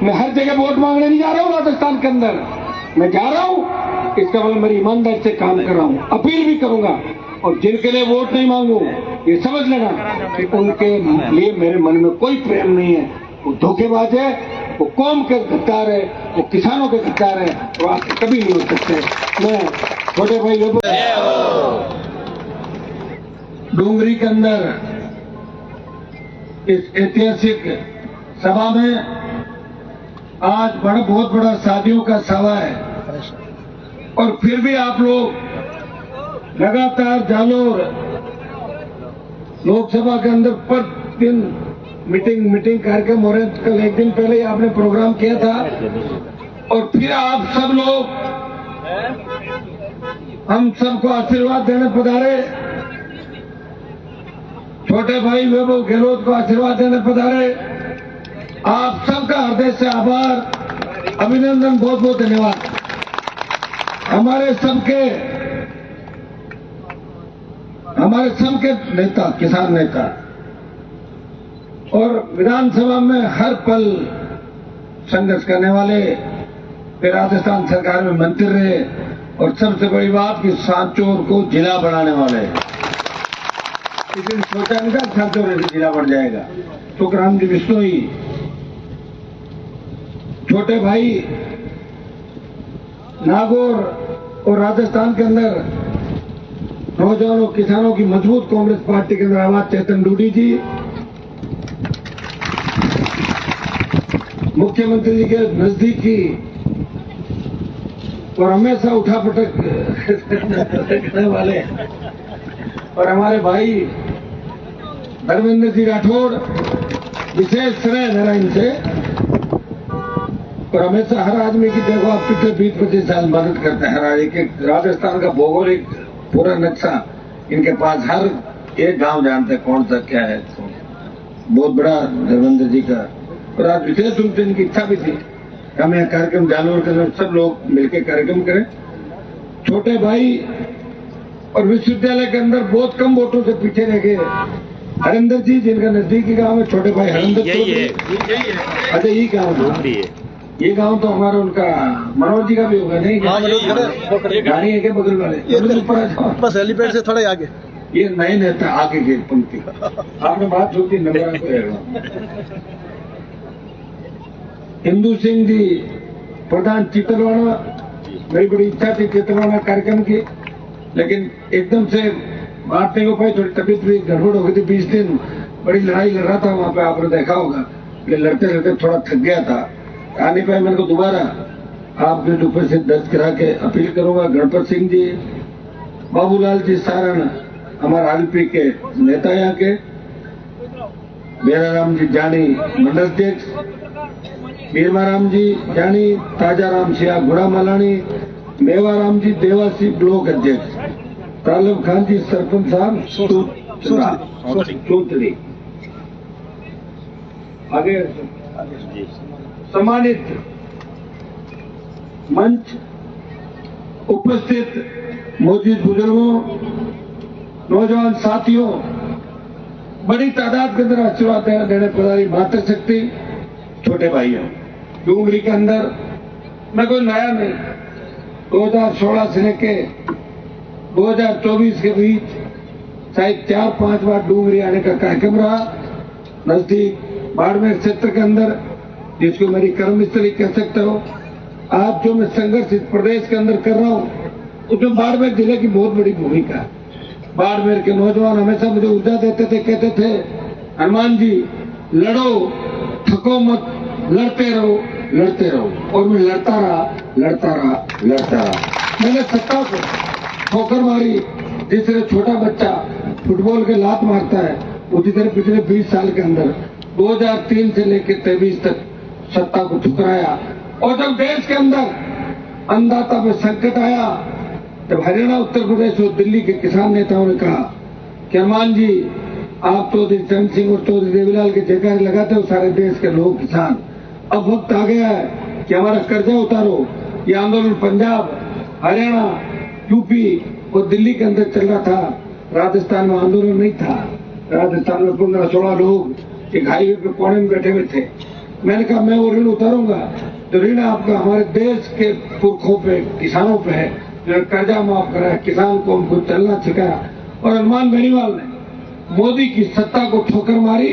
मैं हर जगह वोट मांगने नहीं जा रहा हूँ राजस्थान के अंदर, मैं जा रहा हूँ इसका मतलब मेरी ईमानदारी से काम कर रहा हूँ, अपील भी करूंगा। और जिनके लिए वोट नहीं मांगू ये समझ लेना कि उनके लिए मेरे मन में कोई प्रेम नहीं है, वो धोखेबाज है, वो कौम के गद्दार है, वो किसानों के गद्दार है, वो आपसे कभी नहीं हो सकते। मैं छोटे भाई डूंगरी के अंदर इस ऐतिहासिक सभा में आज बहुत बड़ा शादियों का सभा है और फिर भी आप लोग लगातार जालोर लोकसभा के अंदर प्रतिदिन मीटिंग कार्यक्रम हो रहे हैं। कल एक दिन पहले ही आपने प्रोग्राम किया था और फिर आप सब लोग हम सबको आशीर्वाद देने पधारे, छोटे भाई वैभव गहलोत को आशीर्वाद देने पधारे। आप सबका हृदय से आभार, अभिनंदन, बहुत बहुत धन्यवाद। हमारे सबके नेता, किसान नेता और विधानसभा में हर पल संघर्ष करने वाले, फिर राजस्थान सरकार में मंत्री रहे और सबसे बड़ी बात कि सांचौर को जिला बनाने वाले। किसी ने सोचा नहीं था सांचौर से जिला बन जाएगा। तुकाराम जी बिश्नोई, छोटे भाई नागौर और राजस्थान के अंदर नौजवानों किसानों की मजबूत कांग्रेस पार्टी के अंदर आवाज चेतन डूडी जी, मुख्यमंत्री जी के नजदीकी और हमेशा उठापटक करने वाले और हमारे भाई धर्मेंद्र जी राठौड़, विशेष श्रेय मेरा इनसे। और हमेशा हर आदमी की देखो आप पिछले 20-25 साल मदद करते हैं। हर एक राजस्थान का भौगोलिक पूरा नक्शा इनके पास, हर एक गांव जानते हैं कौन सा क्या है। बहुत बड़ा धर्मेंद्र जी का। और आज विशेष रूप से इनकी इच्छा भी थी कि हम यह कार्यक्रम जालोर के अंदर सब लोग मिलकर कार्यक्रम करें। छोटे भाई और विश्वविद्यालय के अंदर बहुत कम वोटों से पीछे रह गए हरिंदर जी, जिनका नजदीकी गांव है छोटे भाई हरिंदर। अच्छा यही गाँव है, ये गांव तो हमारा उनका मनोज जी का भी होगा नहीं? गाड़ी है क्या बगल वाले? बस हेलीपैड से थोड़ा आगे। ये नए नेता आगे की पंक्ति आपने बात होती नंबर को। हिंदू सिंह जी प्रधान चितरवाड़ा, मेरी बड़ी इच्छा थी चितरवाड़ा कार्यक्रम की, लेकिन एकदम से बांटने को पाई, थोड़ी तबीयत भी गड़बड़ हो गई थी। 20 दिन बड़ी लड़ाई लड़ रहा था वहां पे, आपने देखा होगा। लड़ते लड़ते थोड़ा थक गया था, आ नहीं पाए। मैंने को दोबारा आपके ऊपर से दर्ज करा के अपील करूंगा। गणपत सिंह जी, बाबूलाल जी सारण, हमारा आरपी के नेता यहाँ के, बेराराम जी जानी मंडल अध्यक्ष, बीरमाराम जी जानी, ताजाराम सिया गुड़ा मलानी, मेवाराम जी देवासी ब्लॉक अध्यक्ष, तालब खान जी सरपंच साहब सूत्री। आगे सम्मानित मंच उपस्थित मौजूद बुजुर्गों, नौजवान साथियों, बड़ी तादाद के अंदर आशीर्वाद देने पधारी मातृशक्ति, छोटे भाइयों। डूंगरी के अंदर मैं कोई नया नहीं, 2016 से लेके 2024 के बीच शायद 4-5 बार डूंगरी आने का कार्यक्रम रहा। नजदीक बाड़मेर क्षेत्र के अंदर, जिसको मेरी कर्मस्थली कह सकते हो। आज जो मैं संघर्ष इस प्रदेश के अंदर कर रहा हूँ, उसमें बाड़मेर जिले की बहुत बड़ी भूमिका है। बाड़मेर के नौजवान हमेशा मुझे ऊर्जा देते थे, कहते थे हनुमान जी लड़ो, थको मत, लड़ते रहो। और मैं लड़ता रहा। मैंने सत्ता को ठोकर मारी। जिस तरह छोटा बच्चा फुटबॉल के लात मारता है, उसी तरह पिछले 20 साल के अंदर 2003 से लेकर 23 तक सत्ता को ठुकराया। और जब देश के अंदर अन्नदाता में संकट आया, जब हरियाणा, उत्तर प्रदेश और दिल्ली के किसान नेताओं ने कहा कि हनुमान जी आप चौधरी चरण सिंह और चौधरी देवीलाल के जयकार लगाते हो सारे देश के लोग किसान, अब वक्त आ गया है कि हमारा कर्जा उतारो। ये आंदोलन पंजाब, हरियाणा, यूपी और दिल्ली के अंदर चल रहा था। राजस्थान में आंदोलन नहीं था। राजस्थान में 15-16 लोग एक हाईवे पे कोने में बैठे हुए थे। मैंने कहा मैं वो ऋण उतारूंगा तो ऋण आपका हमारे देश के पुरखों पे, किसानों पे है, जो कर्जा माफ करा है, किसान को हमको चलना सिखाया। और हनुमान बेनीवाल ने मोदी की सत्ता को ठोकर मारी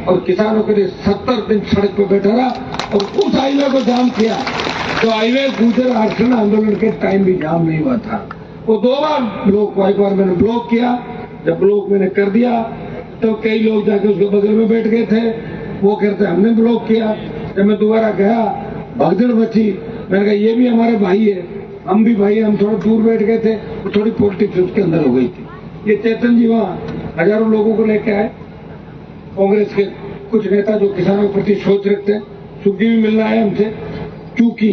और किसानों के लिए 70 दिन सड़क पर बैठा रहा और उस हाईवे को जाम किया। तो हाईवे गुजर आरक्षण आंदोलन के टाइम भी जाम नहीं हुआ था। वो 2 बार ब्लॉक हुआ, एक बार मैंने ब्लॉक किया, जब ब्लॉक मैंने कर दिया तो कई लोग जाके उसके बगल में बैठ गए थे, वो कहते हमने ब्लॉक किया। जब मैं दोबारा गया भगदड़ मची, मैंने कहा ये भी हमारे भाई है, हम भी भाई, हम थोड़ा दूर बैठ गए थे, तो थोड़ी पॉलिटिक्स उसके अंदर हो गई थी। ये चेतन जी वहाँ हजारों लोगों को लेके आए, कांग्रेस के कुछ नेता जो किसानों के प्रति सोच रखते हैं, सुखी भी मिलना है हमसे, क्योंकि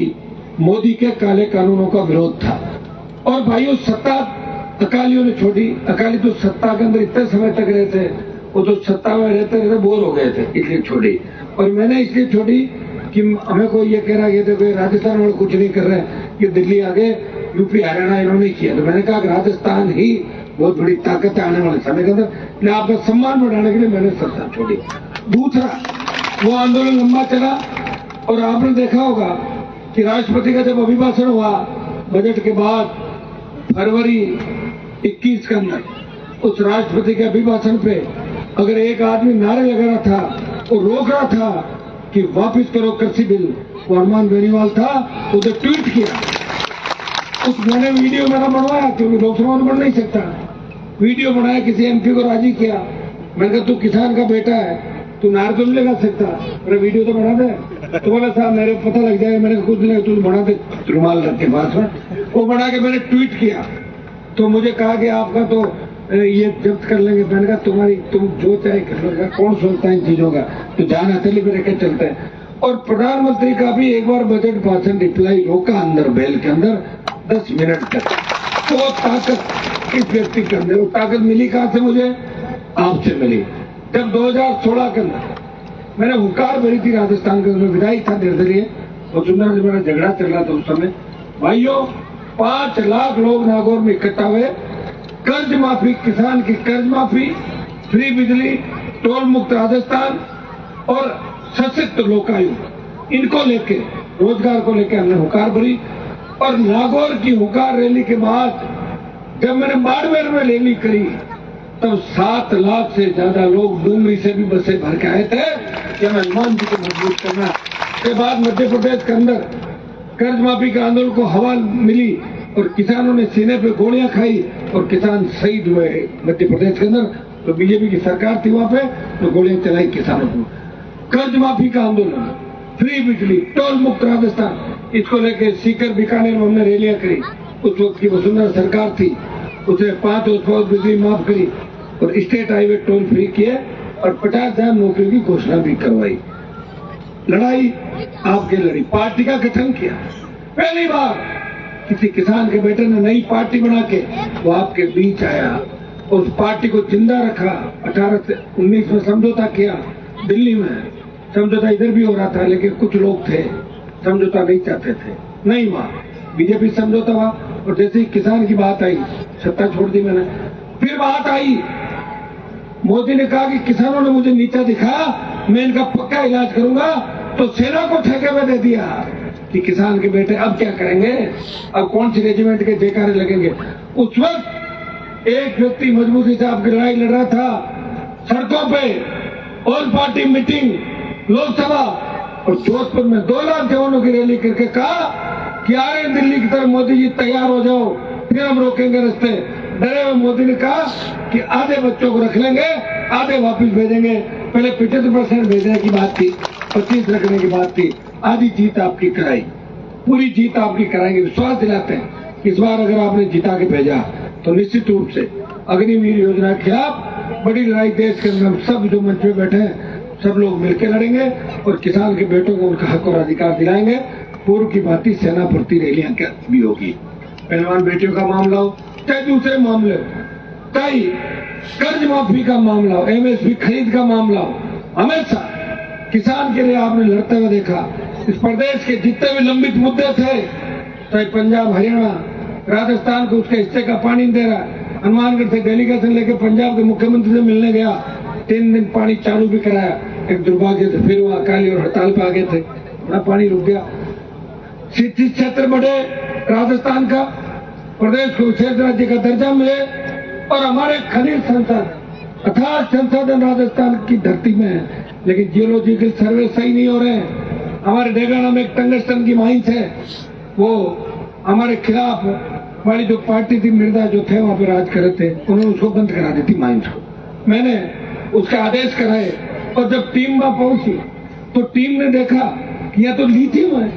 मोदी के काले कानूनों का विरोध था। और भाइयों सत्ता अकालियों ने छोड़ी, अकाली तो सत्ता के अंदर इतने समय तक रहते, वो तो सत्ता में रहते रहते बोर हो गए थे, इसलिए छोड़ी। और मैंने इसलिए छोड़ी कि हमें कोई ये कह रहा है देखो राजस्थान वाले कुछ नहीं कर रहे हैं, ये दिल्ली आगे, यूपी हरियाणा इन्होंने किया। तो मैंने कहा कि राजस्थान ही बहुत बड़ी ताकत है आने वाले समय के अंदर, इसलिए आपका सम्मान बढ़ाने के लिए मैंने सत्ता छोड़ी। दूसरा, वो आंदोलन लंबा चला और आपने देखा होगा कि राष्ट्रपति का जब अभिभाषण हुआ बजट के बाद फरवरी 21 के अंदर, उस राष्ट्रपति के अभिभाषण पे अगर एक आदमी नारे लगा रहा था और रोक रहा था कि वापस करो कृषि बिल, वो हनुमान बेनीवाल था, उसे ट्वीट किया। उस मैंने वीडियो मेरा बनवाया क्योंकि लोकसभा में बन नहीं सकता, वीडियो बनाया, किसी एमपी को राजी किया। मैंने कहा तू किसान का बेटा है, तू नारे तो नहीं लगा सकता, मेरा वीडियो तो बना दे। तो बोला साहब मेरे पता लग जाएगा। मैंने कुछ नहीं, तू बना दे रुमाल रख के पास में, वो बना के मैंने ट्वीट किया। तो मुझे कहा कि आपका तो ये जब्त कर लेंगे। मैंने कहा तुम जो चाहे कर लो, कौन सोचता है इन चीजों का, तो जान हथेली पे रखे चलते हैं। और प्रधानमंत्री का भी एक बार बजट भाषण रिप्लाई रोका अंदर बेल के अंदर 10 मिनट तक। तो वो ताकत इस व्यक्ति के अंदर, वो ताकत मिली कहां से मुझे? आपसे मिली। जब 2016 के अंदर मैंने हुंकार भरी थी राजस्थान के अंदर, विधायक था निर्दलीय, और सुंदर जी मेरा झगड़ा चल रहा था उस समय। भाइयों 5 लाख लोग नागौर में इकट्ठा हुए, कर्ज माफी, किसान की कर्ज माफी, फ्री बिजली, टोल मुक्त राजस्थान और सशक्त लोकायुक्त, इनको लेके, रोजगार को लेके हमने हुंकार भरी। और नागौर की हुंकार रैली के बाद जब मैंने बाड़मेर में रैली करी तब 7 लाख से ज्यादा लोग डूंगरी से भी बसें भर के आए थे कि हमें हनुमान जी को मजबूत करना। के बाद मध्य प्रदेश के अंदर कर्ज माफी के आंदोलन को हवा मिली और किसानों ने सीने पे गोलियां खाई और किसान शहीद हुए मध्य प्रदेश के अंदर। तो बीजेपी की सरकार थी वहां पे, तो गोलियां चलाई किसानों को। कर्ज माफी का आंदोलन, फ्री बिजली, टोल मुक्त राजस्थान, इसको लेके सीकर बीकानेर में हमने रैलियां करी। उस वक्त की वसुंधरा सरकार थी, उसे 5 वर्ष बिजली माफ करी और स्टेट हाईवे टोल फ्री किए और 50,000 नौकरियों की घोषणा भी करवाई। लड़ाई आपके लड़ी, पार्टी का गठन किया। पहली बार किसी किसान के बेटे ने नई पार्टी बना के वो आपके बीच आया, उस पार्टी को जिंदा रखा। 18 से 19 में समझौता किया दिल्ली में, समझौता इधर भी हो रहा था, लेकिन कुछ लोग थे समझौता नहीं चाहते थे, नहीं हुआ। बीजेपी समझौता हुआ और जैसे ही किसान की बात आई सत्ता छोड़ दी मैंने। फिर बात आई, मोदी ने कहा कि किसानों ने मुझे नीचा दिखाया, मैं इनका पक्का इलाज करूंगा, तो सेना को ठेके में दे दिया कि किसान के बेटे अब क्या करेंगे, अब कौन सी रेजिमेंट के जयकारे लगेंगे। उस वक्त एक व्यक्ति मजबूती से आपकी लड़ाई लड़ रहा था, सड़कों पे ऑल पार्टी मीटिंग लोकसभा और जोधपुर में 2 लाख जवानों की रैली करके कहा कि आ रहे दिल्ली की तरफ मोदी जी, तैयार हो जाओ, फिर हम रोकेंगे रास्ते। डरे हुए मोदी ने कहा कि आधे बच्चों को रख लेंगे, आधे वापस भेजेंगे। पहले 75% भेजने की बात थी, 25 रखने की बात थी। आधी जीत आपकी कराई, पूरी जीत आपकी कराएंगे, विश्वास दिलाते हैं। इस बार अगर आपने जिता के भेजा तो निश्चित रूप से अग्निवीर योजना के खिलाफ बड़ी लड़ाई देश के अंदर हम सब जो मंच में बैठे हैं सब लोग मिलकर लड़ेंगे और किसान के बेटों को उनका हक और अधिकार दिलाएंगे। पूर्व की भांति सेना भर्ती रैलियां भी होगी, पहलवान बेटियों का मामला हो, चाहे दूसरे मामले, चाहे कर्ज माफी का मामला हो, एमएसपी खरीद का मामला हो, हमेशा किसान के लिए आपने लड़ते हुए देखा। इस प्रदेश के जितने भी लंबित मुद्दे थे, चाहे पंजाब, हरियाणा, राजस्थान को उसके हिस्से का पानी दे रहा है। हनुमानगढ़ से डेलीगेशन लेकर पंजाब के मुख्यमंत्री से मिलने गया, 3 दिन पानी चालू भी कराया। एक दुर्भाग्य से फिर वो अकाली और हड़ताल पे आ गए थे, बड़ा पानी रुक गया। सिद्धि क्षेत्र बढ़े, राजस्थान का प्रदेश को विशेष राज्य का दर्जा मिले और हमारे खनिज संसाधन अथाह संसाधन राजस्थान की धरती में है, लेकिन जियोलॉजिकल सर्वे सही नहीं हो रहे हैं। हमारे डेगाना में एक टंगस्टन की माइंस है, वो हमारे खिलाफ वाली जो पार्टी थी मृदा जो थे वहां पे राज कर रहे थे, उन्होंने उसको बंद करा दी थी माइंस को। मैंने उसके आदेश कराए और जब टीम वहां पहुंची तो टीम ने देखा कि यह तो लिथियम है,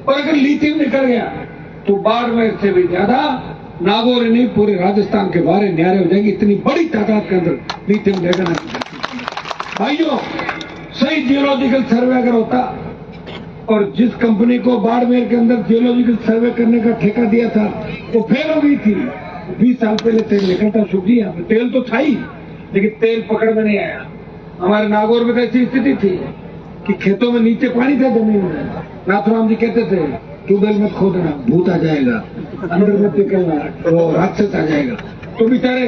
और अगर लिथियम निकल गया तो बाड़मेर से भी ज्यादा नागौर नहीं पूरे राजस्थान के बारे न्यारे हो जाएंगे। इतनी बड़ी तादाद के अंदर लिथियम डेगाना की भाइयों, सही जियोलॉजिकल सर्वे अगर होता, और जिस कंपनी को बाड़मेर के अंदर जियोलॉजिकल सर्वे करने का ठेका दिया था वो फेल हो गई थी। 20 साल पहले तेल निकलता सुखी, यहाँ पे तेल तो था ही लेकिन तेल पकड़ में नहीं आया। हमारे नागौर में ऐसी स्थिति थी कि खेतों में नीचे पानी था जमीन में, नाथुराम जी कहते थे ट्यूबवेल मत खोदना, भूत आ जाएगा, अंदर मत निकलना, तो राक्षस आ जाएगा। तो बेचारे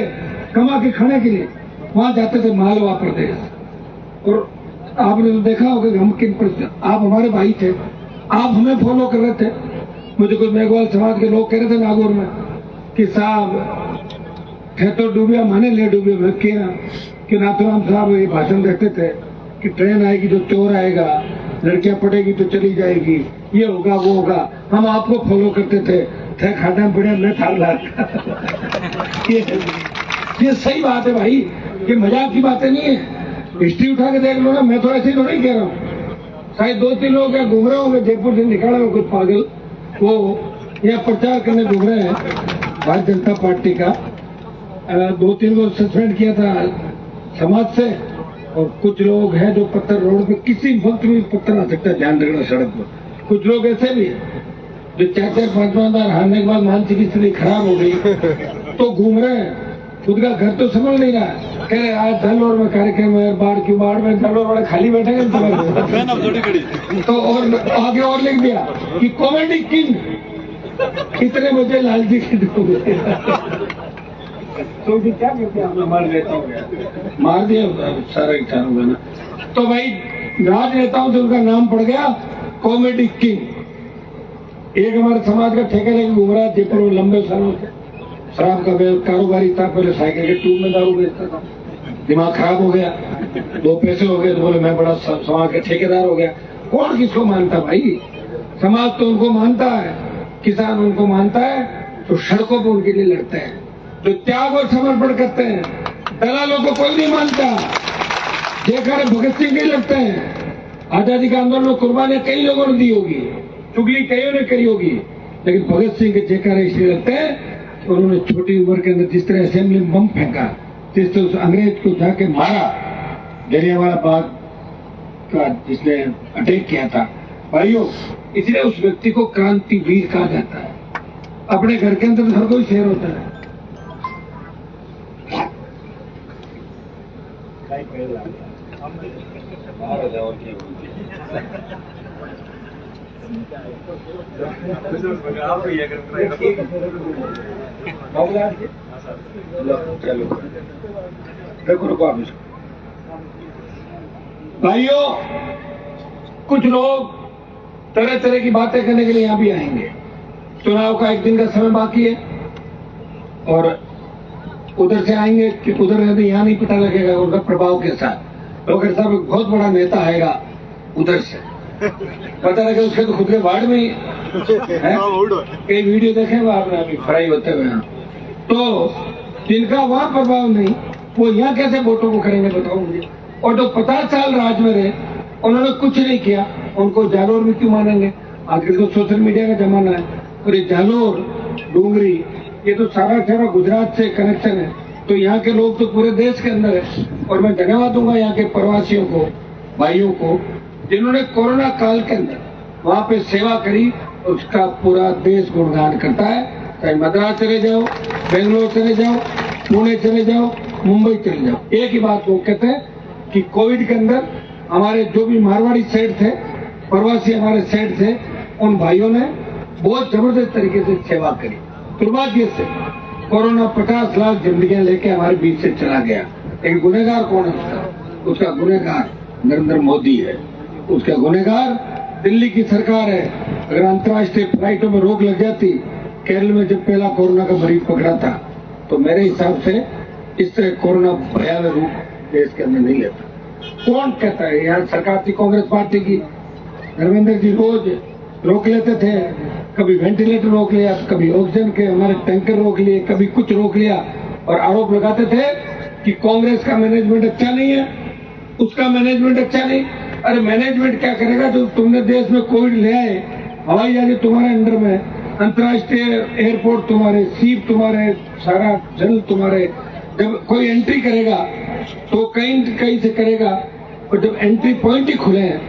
कमा के खाने के लिए वहां जाते थे मालवा प्रदेश। और आपने तो देखा होगा कि हम किन पर, आप हमारे भाई थे, आप हमें फॉलो कर रहे थे। मुझे कुछ मेघवाल समाज के लोग कह रहे थे नागौर में कि साहब थे तो डूबिया माने ले डूबिया मैं किया कि नाथुराम साहब ये भाषण देते थे कि ट्रेन आएगी तो चोर आएगा, लड़कियां पड़ेगी तो चली जाएगी, ये होगा वो होगा। हम आपको फॉलो करते थे खाटा में पड़े मैं थार लाख ये सही बात है भाई, ये मजाक की बातें नहीं है। हिस्ट्री उठा के देख लो ना, मैं तो ऐसे ही थोड़ी कह रहा हूँ। शायद 2-3 लोग यहाँ घूम रहे होंगे, जयपुर से निकाला हो कुछ पागल, वो यहाँ प्रचार करने घूम रहे हैं भारतीय जनता पार्टी का। 2-3 को सस्पेंड किया था समाज से, और कुछ लोग हैं जो पत्थर रोड पे किसी वक्त भी पत्थर आ सकता है, ध्यान रखना सड़क पर। कुछ लोग ऐसे भी है जो 4-5 बार हारने के बाद मानसिक स्थिति खराब हो गई तो घूम रहे हैं, खुद का घर तो समझ नहीं रहा, कह रहे आज धनौर में कार्यक्रम है, बाढ़ में धनौर वाले खाली बैठेंगे तो और आगे और लिख दिया कि कॉमेडी किंग इतने बजे लालजी की तो क्या करते हैं, मार देता हूँ, मार दिया सारा इच्छा होगा ना। तो भाई राजनेताओं से उनका नाम पड़ गया कॉमेडी किंग। एक हमारे समाज का ठेका लेके घूम रहा है जयपुर में लंबे सालों से, शराब का कारोबारी था, पहले साइकिल के ट्यूब में दारू बेचता था, दिमाग खराब हो गया, 2 पैसे हो गए तो बोले मैं बड़ा समाज का ठेकेदार हो गया। कौन किसको मानता भाई, समाज तो उनको मानता है, किसान उनको मानता है, तो सड़कों पर उनके लिए लड़ते हैं, जो त्याग और समर्पण करते हैं। दलालों को कोई नहीं मानता। देखा भगत सिंह नहीं लगते हैं, आजादी का आंदोलन में कुर्बानियां कई लोगों ने दी होगी, चुगली कईयों ने करी होगी, लेकिन भगत सिंह के जयकारे इसलिए लगते हैं उन्होंने छोटी उम्र के अंदर जिस तरह असेंबली में बम फेंका, जिस तरह उस अंग्रेज को जाके मारा, जलियांवाला बाग का जिसने अटैक किया था भाइयों, इसलिए उस व्यक्ति को क्रांतिवीर कहा जाता है। अपने घर के अंदर हर कोई शेर होता है। भाइयों, कुछ लोग तरह तरह की बातें करने के लिए यहाँ भी आएंगे। चुनाव का 1 दिन का समय बाकी है और उधर से आएंगे कि उधर यहाँ नहीं पता लगेगा उनका प्रभाव के साथ। लोग साहब एक बहुत बड़ा नेता आएगा उधर से, पता लगे उसके तो खुद के वार्ड में ही कई वीडियो देखे हुए आपने अभी फ्राई होते हुए। तो जिनका वहां प्रभाव नहीं वो यहाँ कैसे वोटों को करेंगे बताओ मुझे। और जो 50 साल राज में रहे उन्होंने कुछ नहीं किया, उनको जालोर में क्यों मानेंगे। आखिर तो सोशल मीडिया का जमाना है और ये जालोर डूंगरी ये तो सारा गुजरात से कनेक्शन है, तो यहाँ के लोग तो पूरे देश के अंदर है। और मैं धन्यवाद दूंगा यहाँ के प्रवासियों को, भाइयों को, जिन्होंने कोरोना काल के अंदर वहां पे सेवा करी, उसका पूरा देश गुणगान करता है। चाहे मद्रास चले जाओ, बेंगलोर चले जाओ, पुणे चले जाओ, मुंबई चले जाओ, एक ही बात वो कहते हैं कि कोविड के अंदर हमारे जो भी मारवाड़ी सेठ थे, प्रवासी हमारे सेठ थे, उन भाइयों ने बहुत जबरदस्त तरीके से सेवा करी। दुर्भाग्य से कोरोना 50 लाख जिंदगियां लेके हमारे बीच से चला गया। लेकिन गुनहगार कौन है उसका गुनहगार नरेंद्र मोदी है, उसका गुनहगार दिल्ली की सरकार है। अगर अंतर्राष्ट्रीय फ्लाइटों में रोक लग जाती, केरल में जब पहला कोरोना का मरीज पकड़ा था, तो मेरे हिसाब से इस तरह कोरोना भयावह रूप देश के अंदर नहीं लेता। कौन कहता है? यहाँ सरकार थी कांग्रेस पार्टी की, धर्मेंद्र जी रोज रोक लेते थे, कभी वेंटिलेटर रोक लिया, कभी ऑक्सीजन के हमारे टैंकर रोक लिए, कभी कुछ रोक लिया, और आरोप लगाते थे कि कांग्रेस का मैनेजमेंट अच्छा नहीं है, उसका मैनेजमेंट अच्छा नहीं। अरे मैनेजमेंट क्या करेगा? जो तुमने देश में कोविड ले आए, हवाई जहाज तुम्हारे अंडर में, अंतर्राष्ट्रीय एयरपोर्ट तुम्हारे, सीप तुम्हारे, सारा जल तुम्हारे। जब कोई एंट्री करेगा तो कहीं से करेगा, और जब एंट्री पॉइंट ही खुले हैं,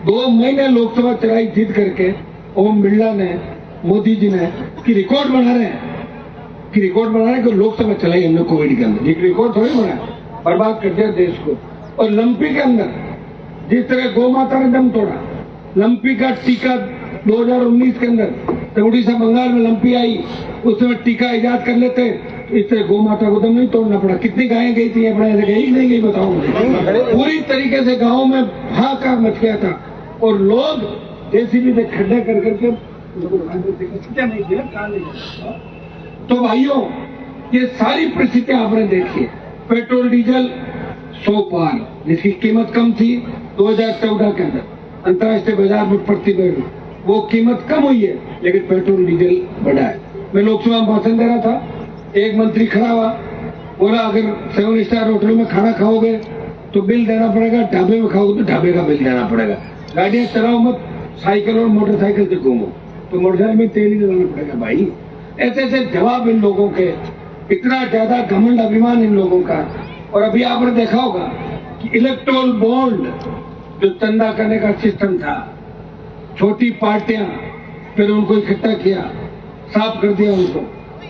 2 महीने लोकसभा चुनाव जीत करके ओम बिरला ने, मोदी जी ने कि रिकॉर्ड बना रहे हैं कि लोकसभा चलाई हमने कोविड के अंदर। एक रिकॉर्ड थोड़ी बना, बर्बाद कर दिया देश को। और लंपी के अंदर जिस तरह गौ माता ने दम तोड़ा, लंपी का टीका 2019 के अंदर तो उड़ीसा बंगाल में लंपी आई, उस समय टीका इजाद कर लेते, इस तरह गौ माता को दम नहीं तोड़ना पड़ा। कितनी गायें गई थी अपने, ऐसे गई नहीं गई बताओ मुझे। पूरी तरीके से गाँव में हाहाकार मच गया था, और लोग जेसीबी से खड्डे कर करके नहीं किया। तो भाइयों, ये सारी परिस्थितियां आपने देखी है। पेट्रोल डीजल 100 पार, जिसकी कीमत कम थी 2014 के अंदर अंतर्राष्ट्रीय बाजार में प्रति बैरल, वो कीमत कम हुई है, लेकिन पेट्रोल डीजल बढ़ा है। मैं लोकसभा में भाषण दे रहा था, एक मंत्री खड़ा हुआ, बोला अगर 7 स्टार होटल में खाना खाओगे तो बिल देना पड़ेगा, ढाबे में खाओगे तो ढाबे का बिल देना पड़ेगा। गाड़ियां चलाओ मत, साइकिल और मोटरसाइकिल से घूमो तो मोटरसाइकिल में तेल ही लगाना पड़ेगा। भाई ऐसे ऐसे जवाब इन लोगों के, इतना ज्यादा घमंड अभिमान इन लोगों का। और अभी आपने देखा होगा कि इलेक्टोरल बॉन्ड जो चंदा करने का सिस्टम था, छोटी पार्टियां, फिर उनको इकट्ठा किया, साफ कर दिया उनको।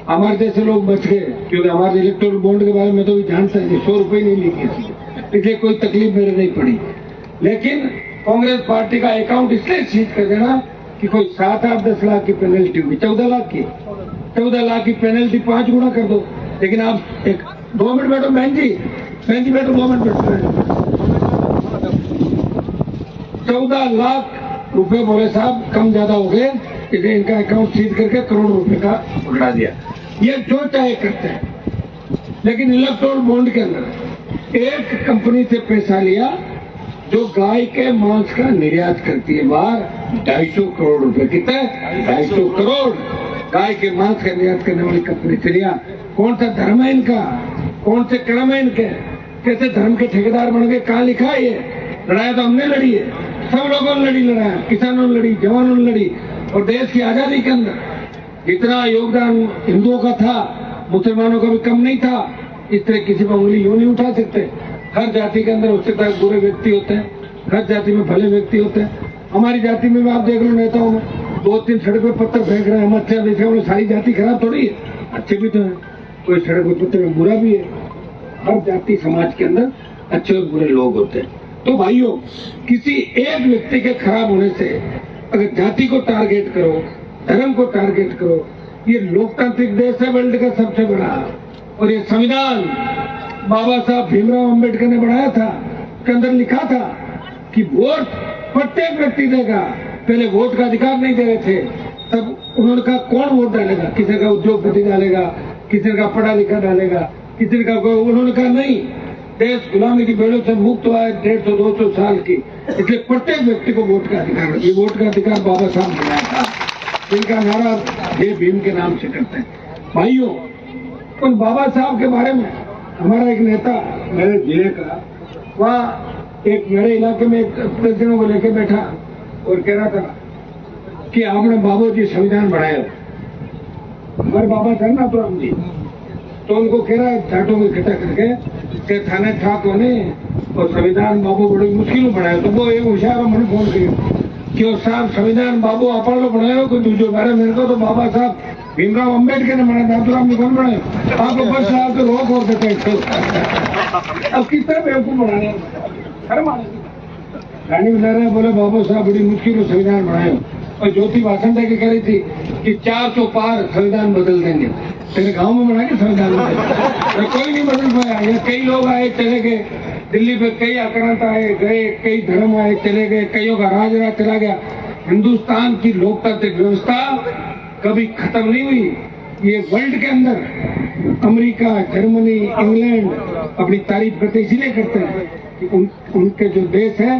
हमारे जैसे लोग बच गए, क्योंकि हमारे इलेक्टोरल बॉन्ड के बारे में तो भी जानता है, 100 रुपए नहीं ली किसी, इसलिए कोई तकलीफ मेरे नहीं पड़ी। लेकिन कांग्रेस पार्टी का अकाउंट इसलिए सीज कर देना कि कोई 7, 8, 10 लाख की पेनल्टी हुई, 14 लाख की पेनल्टी 5 गुना कर दो। लेकिन आप एक 2 मिनट बैठो, बहन जी बैठो, 2 मिनट बैठो। 14 लाख रुपए बोले साहब कम ज्यादा हो गए, इसलिए इनका अकाउंट सीज करके करोड़ रुपए का पकड़ा दिया। ये जो चाहे करते हैं। लेकिन इलेक्टोरल बॉन्ड के अंदर एक कंपनी से पैसा लिया जो गाय के मांस का निर्यात करती है, बाहर 250 करोड़ रुपए। कितने? 250 करोड़ गाय के मांस का निर्यात करने वाली कंपनी से लिया। कौन सा धर्म है इनका? कौन से कर्म है इनके? कैसे धर्म के ठेकेदार बन गए? कहाँ लिखा है ये? लड़ाई तो हमने लड़ी है, सब लोगों ने लड़ी, लड़ाई किसानों ने लड़ी, जवानों ने लड़ी। और देश की आजादी के अंदर जितना योगदान हिंदुओं का था, मुसलमानों का भी कम नहीं था। इस तरह किसी पर उंगली यूं नहीं उठा सकते। हर जाति के अंदर उससे तक बुरे व्यक्ति होते हैं, हर जाति में भले व्यक्ति होते हैं। हमारी जाति में भी आप देख लो, नेताओं में 2-3 सड़क पे पत्थर फेंक रहे हैं, हम अच्छा देख रहे हैं, सारी जाति खराब थोड़ी है, अच्छे भी तो है। कोई सड़क पे पत्थर में बुरा भी है। हर जाति समाज के अंदर अच्छे और बुरे लोग होते हैं। तो भाइयों, किसी एक व्यक्ति के खराब होने से अगर जाति को टारगेट करो, धर्म को टारगेट करो, ये लोकतांत्रिक देश है वर्ल्ड का सबसे बड़ा। और ये संविधान बाबा साहब भीमराव अंबेडकर ने बनाया था, के अंदर लिखा था कि वोट प्रत्येक व्यक्ति देगा। पहले वोट का अधिकार नहीं दे रहे थे, तब उन्होंने कहा कौन वोट डालेगा? किसी का उद्योगपति डालेगा, किसी का पढ़ा लिखा डालेगा, किसी का। उन्होंने कहा नहीं, देश गुलामी की बेड़ों से मुक्त हुआ है 150-200 साल की, इसलिए प्रत्येक व्यक्ति को वोट का अधिकार। ये वोट का अधिकार बाबा साहब ने बनाया था, जिनका नारा जय भीम के नाम से करते हैं। भाइयों, उन बाबा साहब के बारे में हमारा एक नेता मेरे जिले का, वहाँ एक मेरे इलाके में एक प्रेसिडेंट को लेकर बैठा और कह रहा था कि आपने बाबू जी संविधान बनाया। हमारे बाबा थे ना तो हम जी, तो उनको कह रहा है छाटों को इकट्ठा करके थाने ठाक होने और संविधान बाबू बड़ी मुश्किल में बनाया। तो वो एक होशियार मैंने फोन किया कि वो साहब संविधान बाबू अपन लोग बनाए, कोई दूसरे बारे मेरे को तो बाबा साहब भीमराव अंबेडकर ने बनाया, नाथुराम ने कौन बनाए? आपको 5 साल के रोक हो देते हैं। अब किस तरह बेवकूफ बनाने रानी बता रहे बोले बाबा साहब बड़ी मुश्किल में संविधान बनाए। और ज्योति भाषण दे के कह रही थी कि 400 पार संविधान बदल देंगे। तेरे गांव में बना के संविधान तो कोई नहीं बदल पाया। या कई लोग आए चले गए, दिल्ली पे कई आक्रांत आए गए, कई धर्म आए चले गए, कईयों का राज चला गया। हिंदुस्तान की लोकतांत्रिक व्यवस्था कभी खत्म नहीं हुई। ये वर्ल्ड के अंदर अमेरिका, जर्मनी, इंग्लैंड अपनी तारीफ करते इसीलिए करते हैं कि उनके जो देश है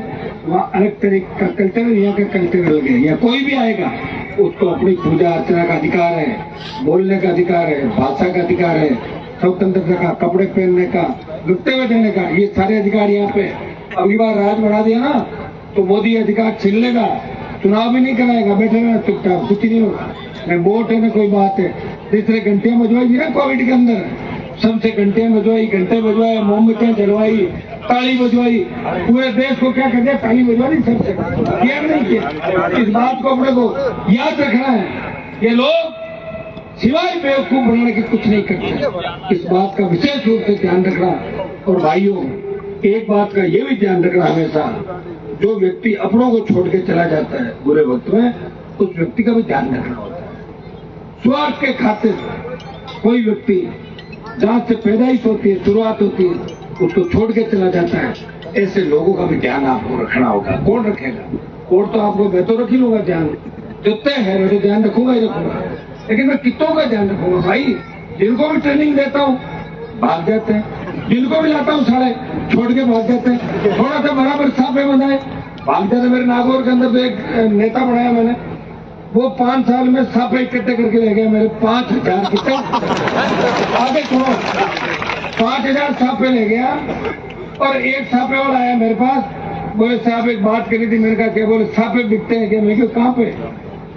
वहाँ अलग तरीके का कल्चर है, यहाँ का कल्चर अलग है। या कोई भी आएगा उसको अपनी पूजा अर्चना का अधिकार है, बोलने का अधिकार है, भाषा का अधिकार है, स्वतंत्रता का, कपड़े पहनने का, वक्तव्य देने का, ये सारे अधिकार यहाँ पे। अगली बार राज बढ़ा दिया ना तो मोदी अधिकार छीन लेगा, चुनाव भी नहीं कराएगा, बैठे रहना चुपचाप, कुछ नहीं होगा। मैं वोट है ना कोई बात है। तीसरे घंटियां बजवाई ना कोविड के अंदर, सबसे घंटियां बजवाई, घंटे बजवाए, मोमबत्तियां जलवाई, ताली बजवाई, पूरे देश को क्या कर दिया, ताली बजवाई सबसे, किया नहीं किया। इस बात को अपने को याद रखना है। ये लोग सिवाय बेवकूफ बनाने के कुछ नहीं करते। इस बात का विशेष रूप से ध्यान रखना। और भाइयों, एक बात का ये भी ध्यान रखना हमेशा, जो व्यक्ति अपनों को छोड़ के चला जाता है बुरे वक्त में, उस व्यक्ति का भी ध्यान रखना होता है। स्वार्थ के खातिर कोई व्यक्ति जहां से पैदाइश होती है, शुरुआत होती है, उसको छोड़ के चला जाता है। ऐसे लोगों का भी ध्यान आपको रखना होगा। कौन रखेगा? और तो आपको मैं तो रख ही लूंगा ध्यान, जो तय है मैं तो ध्यान रखूंगा ही रखूंगा, लेकिन मैं कितनों का ध्यान रखूंगा भाई? जिनको भी ट्रेनिंग देता हूँ भाग जाते हैं, जिनको भी लाता हूँ सारे छोड़ के भाग जाते हैं। थोड़ा सा बराबर साफे बनाए भाग जाते। मेरे नागौर के अंदर तो एक नेता बनाया मैंने, वो 5 साल में साफे इकट्ठे करके ले गया मेरे 5000 कितने आगे छोड़ो 5000 साफे ले गया। और एक साफे और आया मेरे पास, बोले साहब एक बात करी थी। मैंने कहा क्या? बोले साफे बिकते हैं क्या? मैं क्यों कहाँ पे?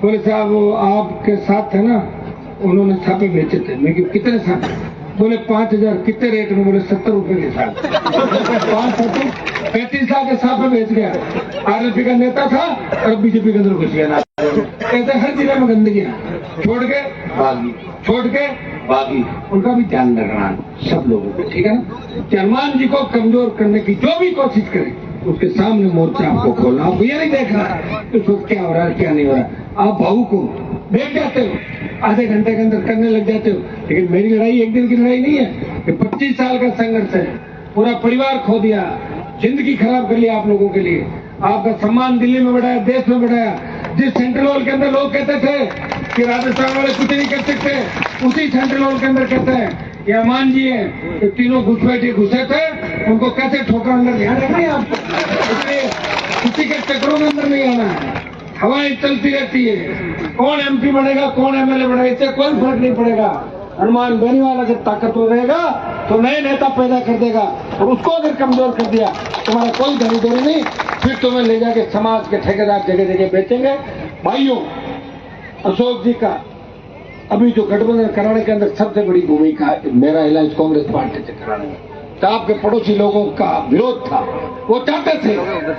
बोले साहब वो आपके साथ थे ना, उन्होंने छापे बेचे थे। मैं क्यों कितने छापे? बोले 5000। कितने रेट में? बोले 70 रुपए के साथ। 35 लाख के छापे बेच गया। आरएलपी का नेता था और बीजेपी के अंदर घुस गया। ऐसे हर जिले में गंदगी छोड़ के भागी, छोड़ के भागी। उनका भी ध्यान रखना सब लोगों को, ठीक है ना? कि हनुमान जी को कमजोर करने की जो भी कोशिश करे उसके सामने मोर्चा आपको खोलना। आपको ये नहीं देखना कि क्या हो रहा है क्या नहीं हो रहा। आप भावुक को देख जाते हो, आधे घंटे के अंदर करने लग जाते हो। लेकिन मेरी लड़ाई एक दिन की लड़ाई नहीं है, ये 25 साल का संघर्ष है। पूरा परिवार खो दिया, जिंदगी खराब कर लिया आप लोगों के लिए। आपका सम्मान दिल्ली में बढ़ाया, देश में बढ़ाया। जिस सेंट्रल हॉल के अंदर लोग कहते थे कि राजस्थान वाले कुछ नहीं कर सकते, उसी सेंट्रल हॉल के अंदर कहते हैं ये हनुमान जी है, तो तीनों घुसपैठे घुसे थे, उनको कैसे ठोकर अंदर ध्यान रखना है आपको। इसलिए किसी के चक्रों के अंदर नहीं आना है। हवाएं चलती रहती है, कौन एमपी बनेगा, कौन एमएलए बनेगा, इससे कोई फर्क नहीं पड़ेगा। हनुमान बेनीवाल अगर ताकतवर रहेगा तो नए नेता पैदा कर देगा, और उसको अगर कमजोर कर दिया तुम्हारा कोई धनी नहीं, फिर तुम्हें ले जाके समाज के ठेकेदार जगह जगह बेचेंगे। भाइयों, अशोक जी का अभी जो गठबंधन कराने के अंदर सबसे बड़ी भूमिका मेरा अलायंस कांग्रेस पार्टी से कराने में, तो आपके पड़ोसी लोगों का विरोध था। वो चाहते थे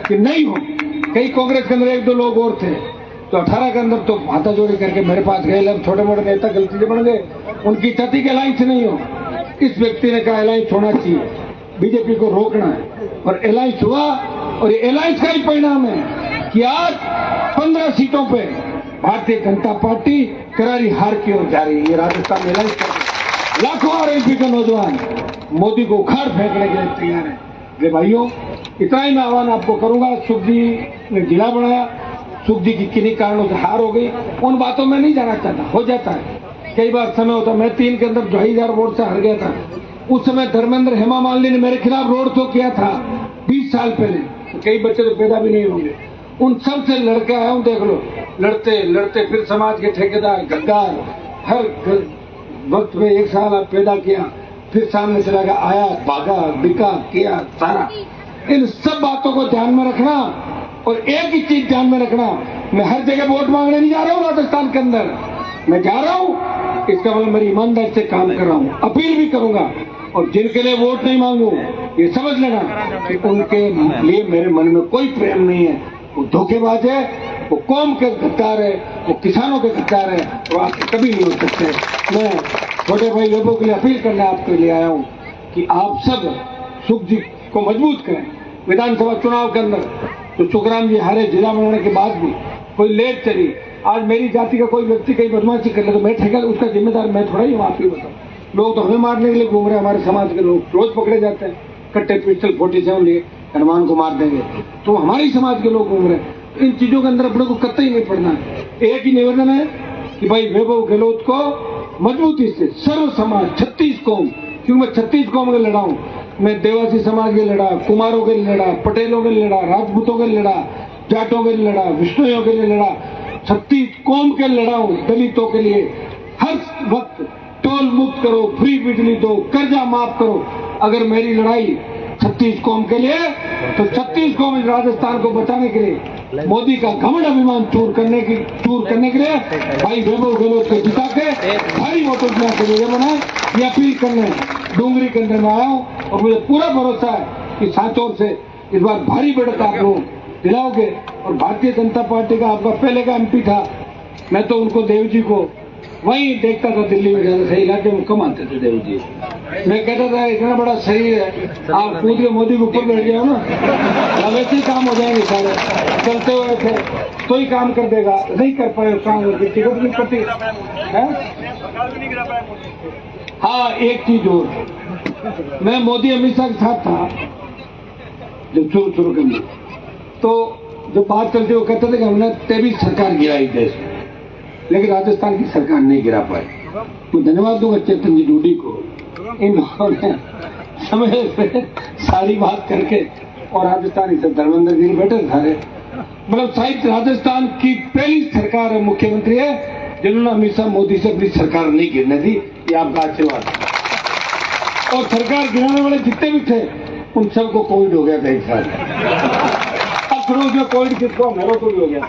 कि नहीं हो। कई कांग्रेस के अंदर 1-2 लोग और थे, तो 18 के अंदर तो हाथा जोड़ी करके मेरे पास गए। अब छोटे मोटे नेता गलती से बन गए, उनकी चाहती कि अलायंस नहीं हो। इस व्यक्ति ने कहा अलायंस होना चाहिए, बीजेपी को रोकना है, और अलायंस हुआ। और ये अलायंस का ही परिणाम है कि आज 15 सीटों पे भारतीय जनता पार्टी करारी हार की ओर जा रही है। राजस्थान में अलायंस लाखों आरएलपी के नौजवान मोदी को उखाड़ फेंकने के लिए तैयार है। ये भाइयों, इतना ही मैं आह्वान आपको करूंगा। सुख जी ने जिला बनाया, सुख जी की किन्हीं कारणों से हार हो गई, उन बातों में नहीं जाना चाहता। हो जाता है, कई बार समय होता। मैं 3 के अंदर 2,500 वोट से हार गया था। उस समय धर्मेंद्र हेमा मालिनी ने मेरे खिलाफ रोड शो किया था 20 साल पहले। तो कई बच्चे तो पैदा भी नहीं होंगे। उन सब से लड़के आया हूं, देख लो। लड़ते लड़ते फिर समाज के ठेकेदार, गद्दार, हर वक्त में 1 साल आप पैदा किया, फिर सामने चला गया, आया, भागा, बिका, किया सारा। इन सब बातों को ध्यान में रखना। और एक ही चीज ध्यान में रखना, मैं हर जगह वोट मांगने नहीं जा रहा हूँ। राजस्थान के अंदर मैं जा रहा हूँ, इसका मतलब मेरी ईमानदारी से काम कर रहा हूँ। अपील भी करूंगा, और जिनके लिए वोट नहीं मांगू ये समझ लेना कि उनके लिए मेरे मन में कोई प्रेम नहीं है। वो धोखेबाज है, वो कौम के गद्दार है, वो किसानों के गद्दार है, वो आपके कभी नहीं हो सकते। मैं छोटे भाई लोगों के लिए अपील करने आपके लिए आया हूँ कि आप सब सुख जी को मजबूत करें। विधानसभा चुनाव के अंदर तो सुखराम जी हारे, जिला बनाने के बाद भी कोई लेट चली। आज मेरी जाति का कोई व्यक्ति कहीं बदमाशी कर ले तो मैं ठेका, उसका जिम्मेदार मैं थोड़ा ही हूँ। आप ही बताओ, लोग तो हमें मारने के लिए घूम रहे हैं। हमारे समाज के लोग रोज पकड़े जाते हैं। कट्टे पिस्टल 47 लिए हनुमान को मार देंगे, तो हमारे ही समाज के लोग घूम रहे हैं। इन चीजों के अंदर अपने को कतई नहीं पड़ना है। एक ही निवेदन है कि भाई वैभव गहलोत को मजबूती से सर्व समाज 36 कौम, क्योंकि मैं 36 कौम के लड़ा हूँ, मैं देवासी समाज के लड़ा, कुमारों के लिए लड़ा, पटेलों के लिए लड़ा, राजपूतों के लिए लड़ा, जाटों के लिए लड़ा, विष्णुओं के लिए लड़ा, 36 कौम के लड़ा हूँ, दलितों के लिए। हर वक्त टोल मुक्त करो, फ्री बिजली दो, कर्जा माफ करो। अगर मेरी लड़ाई 36 कौम के लिए, तो 36 कौम इस राजस्थान को बचाने के लिए, मोदी का घमंड अभिमान चूर करने के लिए भाई वैभव गहलोत को जिता के भारी वोटों से आके विजय बनाए, ये अपील करने डूंगरी केंद्र में आया हूँ। और मुझे पूरा भरोसा है कि सांचौर से इस बार भारी बढ़त आप लोग दिलाओगे। और भारतीय जनता पार्टी का आपका पहले का एमपी था, मैं तो उनको देव जी को वहीं देखता था, दिल्ली में ज्यादा सही इलाके में कम आते थे देव जी। मैं कहता था इतना बड़ा शरीर है, आप कूद के मोदी के ऊपर बैठ जाओ ना, वैसे ही काम हो जाएंगे सारे। चलते हुए थे तो ही काम कर देगा, नहीं कर पाए काम, टिकट नहीं करती है। हाँ, एक चीज और, मैं मोदी अमित शाह के साथ था जब शुरू करने, तो जो बात करते वो कहते थे कि हमने 23 सरकार गिराई देश में, लेकिन राजस्थान की सरकार नहीं गिरा पाई। तो धन्यवाद दूंगा चेतन जी डूडी को, इन लोगों ने समय से सारी बात करके, और राजस्थानी से धर्मेंद्र जी बैठे सारे, मतलब शायद राजस्थान की पहली सरकार है, मुख्यमंत्री है जिन्होंने हमेशा मोदी से अपनी सरकार नहीं गिरने दी। ये आपका आशीर्वाद। और सरकार गिराने वाले जितने भी थे उन सबको कोविड हो गया था एक साल। शुरू में कोविड किसको, मेरे को भी हो गया,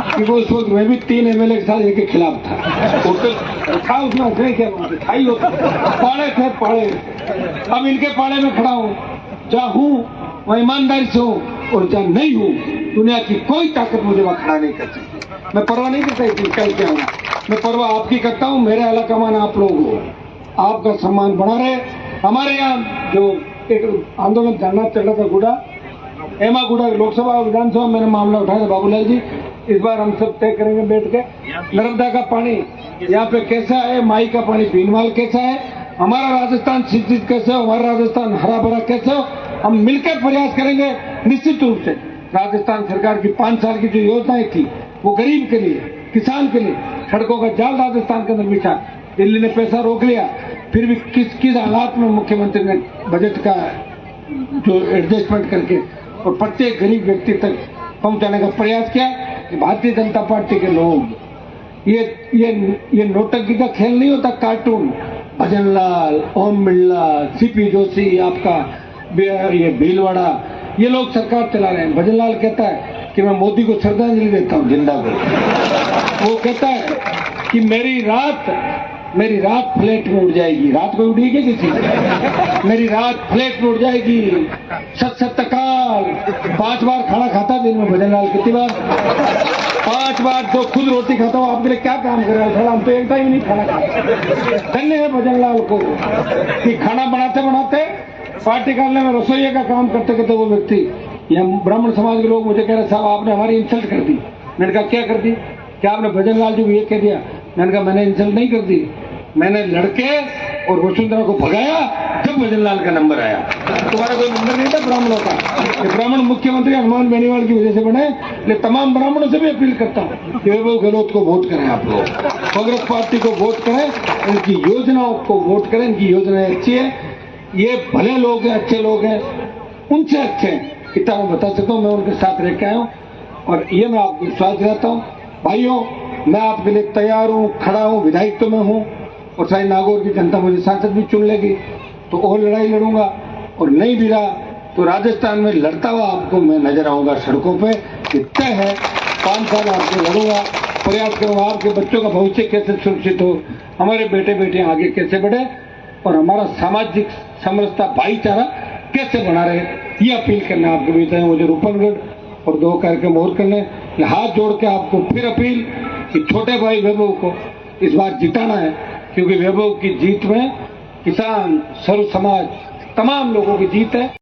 क्योंकि उस वक्त मैं भी 3 MLA के साथ इनके खिलाफ था। टोटल था उसमें हंसने क्या था ही होता, पाड़े थे पाड़े। अब इनके पाड़े में खड़ा हूँ, जहाँ हूँ वहाँ ईमानदारी से हूँ, और जहाँ नहीं हूँ दुनिया की कोई ताकत मुझे वहाँ खड़ा नहीं कर सकती। मैं परवाह नहीं करता इतनी कल क्या हूँ, मैं परवाह आपकी करता हूँ। मेरे अला कमान आप लोग हो, आपका सम्मान बना रहे। हमारे यहाँ जो एक आंदोलन धरना चल रहा था गुड़ा एमा गुड़ा लोकसभा और विधानसभा, मैंने मामला उठाया था बाबूलाल जी, इस बार हम सब तय करेंगे बैठ के, नर्मदा का पानी यहाँ पे कैसा है, माई का पानी भीनमाल कैसा है, हमारा राजस्थान सिंचित कैसे हो, हमारा राजस्थान हरा भरा कैसे हो, हम मिलकर प्रयास करेंगे। निश्चित रूप से राजस्थान सरकार की 5 साल की जो योजनाएं थी वो गरीब के लिए, किसान के लिए, सड़कों का जाल राजस्थान के अंदर बिछा, दिल्ली ने पैसा रोक लिया, फिर भी किस हालात में मुख्यमंत्री ने बजट का जो एडजस्टमेंट करके और प्रत्येक गरीब व्यक्ति तक पहुंचाने का प्रयास किया। कि भारतीय जनता पार्टी के लोग ये नोटंकी का खेल नहीं होता, कार्टून। भजनलाल, ओम बिरला, सीपी जोशी, आपका ये भीलवाड़ा, ये लोग सरकार चला रहे हैं। भजनलाल कहता है कि मैं मोदी को श्रद्धांजलि देता हूँ जिंदा को। वो कहता है कि मेरी रात फ्लैट में उड़ जाएगी, रात में उड़ेगी किसी, मेरी रात फ्लैट में उड़ जाएगी। सत्तकाल 5 बार खाना खाता दिन में भजनलाल, कितनी बार? 5 बार। जो खुद रोटी खाता हूँ आपके लिए क्या काम कर रहा है, हम तो एक टाइम नहीं खाना खाते। धन्य है भजनलाल को कि खाना बनाते बनाते पार्टी कार्यालय में रसोइया का काम करते करते वो व्यक्ति, यह ब्राह्मण समाज के लोग मुझे कह रहे साहब आपने हमारी इंसल्ट कर दी। मैंने कहा क्या कर दी? क्या आपने भजनलाल जी को ये कह दिया? मैंने कहा मैंने इंसल्ट नहीं कर दी, मैंने लड़के और वसुंधरा को भगाया जब भजनलाल का नंबर आया। तुम्हारा कोई नंबर नहीं था ब्राह्मणों का। ये ब्राह्मण मुख्यमंत्री हनुमान बेनीवाल की वजह से बने। इसलिए तमाम ब्राह्मणों से भी अपील करता हूँ कि वैभव गहलोत को वोट करें, आप लोग कांग्रेस पार्टी को वोट करें, इनकी योजनाओं को वोट करें। इनकी योजनाएं अच्छी है, ये भले लोग हैं, अच्छे लोग हैं, उनसे अच्छे हैं, इतना मैं बता सकता हूँ। मैं उनके साथ रह के आया हूँ और ये मैं आपको विश्वास दिलाता हूँ। भाइयों, मैं आपके लिए तैयार हूँ, खड़ा हूँ, विधायक तो मैं हूँ, और शायद नागौर की जनता मुझे सांसद भी चुन लेगी तो और लड़ाई लड़ूंगा, और नहीं भी रहा तो राजस्थान में लड़ता हुआ आपको मैं नजर आऊंगा सड़कों पे। तय है 5 साल आपको लड़ूंगा, प्रयास करूंगा आपके बच्चों का भविष्य कैसे सुरक्षित हो, हमारे बेटे बेटियां आगे कैसे बढ़े, और हमारा सामाजिक समरसता भाईचारा कैसे बना रहे, ये अपील करना आपके बीच है। मुझे रूपनगढ़ और 2 कार्यक्रम और करने, हाथ जोड़ के आपको फिर अपील कि छोटे भाई वैभव को इस बार जिताना है, क्योंकि वैभव की जीत में किसान, सर्व समाज, तमाम लोगों की जीत है।